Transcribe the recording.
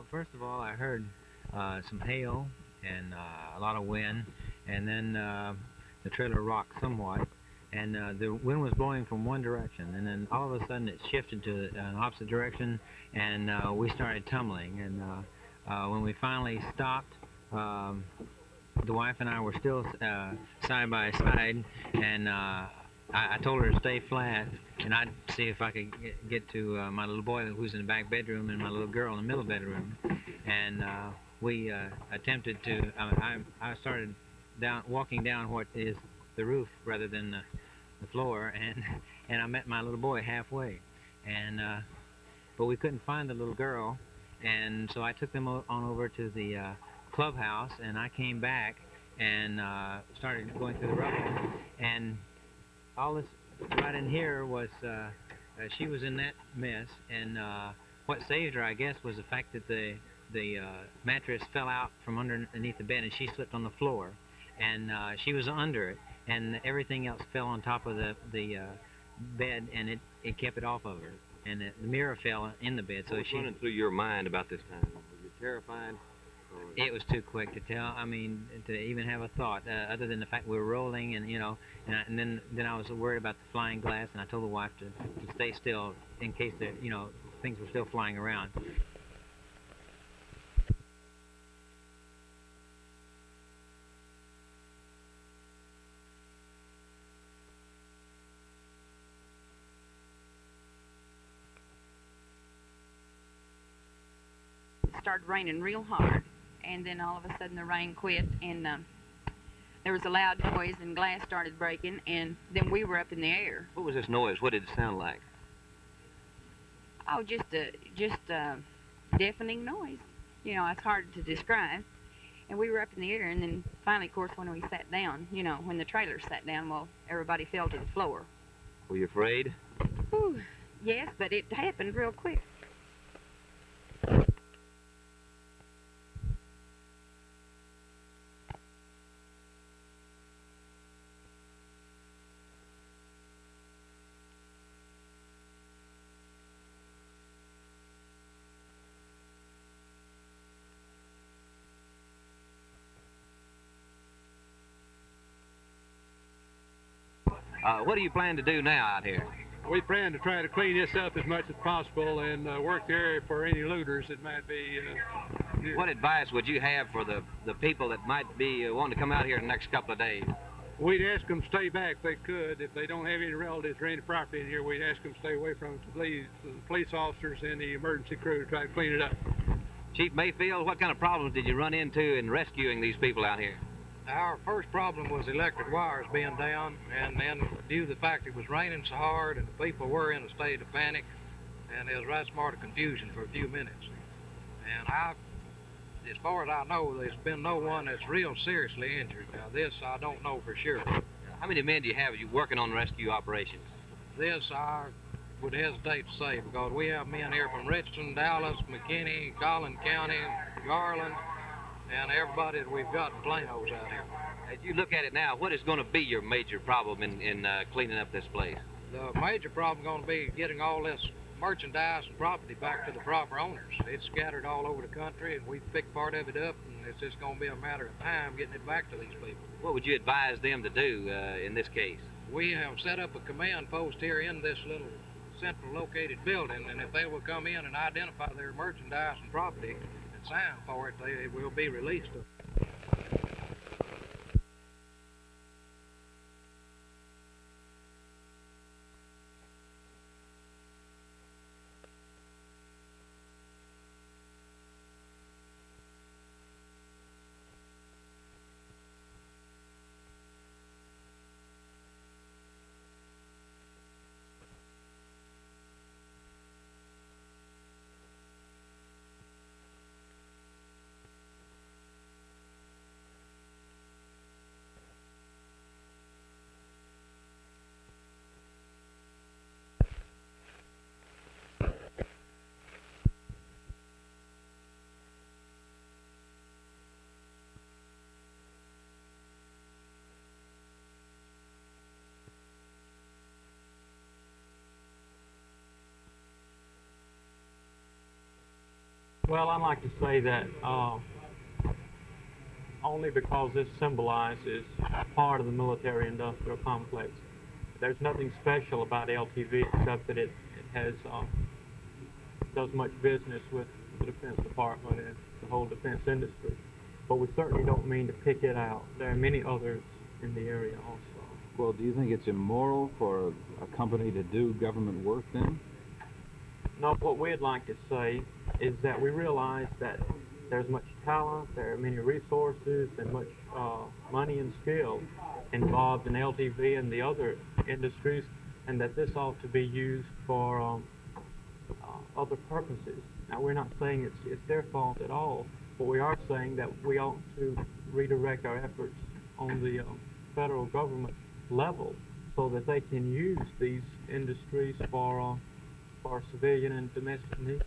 Well, first of all, I heard some hail and a lot of wind, and then the trailer rocked somewhat, and the wind was blowing from one direction, and then all of a sudden it shifted to an opposite direction, and we started tumbling. And when we finally stopped, the wife and I were still side by side, and I told her to stay flat, and I'd see if I could get to my little boy who's in the back bedroom and my little girl in the middle bedroom. And we attempted to, I started walking down what is the roof rather than the floor, and I met my little boy halfway. And but we couldn't find the little girl, and so I took them on over to the clubhouse, and I came back and started going through the rubble, and all this right in here was she was in that mess, and what saved her, I guess, was the fact that the mattress fell out from underneath the bed, and she slipped on the floor, and she was under it, and everything else fell on top of the bed, and it kept it off of her, and the mirror fell in the bed. So what's running through your mind about this time? Were you terrified? It was too quick to tell. I mean, to even have a thought, other than the fact we were rolling, and and then I was worried about the flying glass, and I told the wife to stay still in case things were still flying around. It started raining real hard, and then all of a sudden the rain quit, and there was a loud noise, and glass started breaking, and then we were up in the air. What was this noise? What did it sound like? Oh, just a deafening noise. It's hard to describe. And we were up in the air, and then finally, of course, when we sat down, when the trailer sat down, well, everybody fell to the floor. Were you afraid? Whew, yes, but it happened real quick. What do you plan to do now out here? We plan to try to clean this up as much as possible and work the area for any looters that might be. What advice would you have for the people that might be wanting to come out here in the next couple of days? We'd ask them to stay back if they could. If they don't have any relatives or any property in here, we'd ask them to stay away from it to the police officers and the emergency crew to try to clean it up. Chief Mayfield, what kind of problems did you run into in rescuing these people out here? Our first problem was electric wires being down, and then due to the fact it was raining so hard and the people were in a state of panic, and there was right smart of confusion for a few minutes. And as far as I know, there's been no one that's real seriously injured. Now this I don't know for sure. How many men do you have working on rescue operations? This I would hesitate to say, because we have men here from Richardson, Dallas, McKinney, Collin County, Garland, and everybody that we've got in Plano's out here. As you look at it now, what is going to be your major problem in cleaning up this place? The major problem going to be getting all this merchandise and property back to the proper owners. It's scattered all over the country, and we've picked part of it up, and it's just going to be a matter of time getting it back to these people. What would you advise them to do in this case? We have set up a command post here in this little central located building, and if they will come in and identify their merchandise and property, sign for it, they will be released. Well, I'd like to say that only because this symbolizes part of the military-industrial complex. There's nothing special about LTV except that it does much business with the Defense Department and the whole defense industry. But we certainly don't mean to pick it out. There are many others in the area also. Well, do you think it's immoral for a company to do government work then? No, what we'd like to say is that we realize that there's much talent, there are many resources, and much money and skill involved in LTV and the other industries, and that this ought to be used for other purposes. Now, we're not saying it's their fault at all, but we are saying that we ought to redirect our efforts on the federal government level so that they can use these industries for civilian and domestic needs.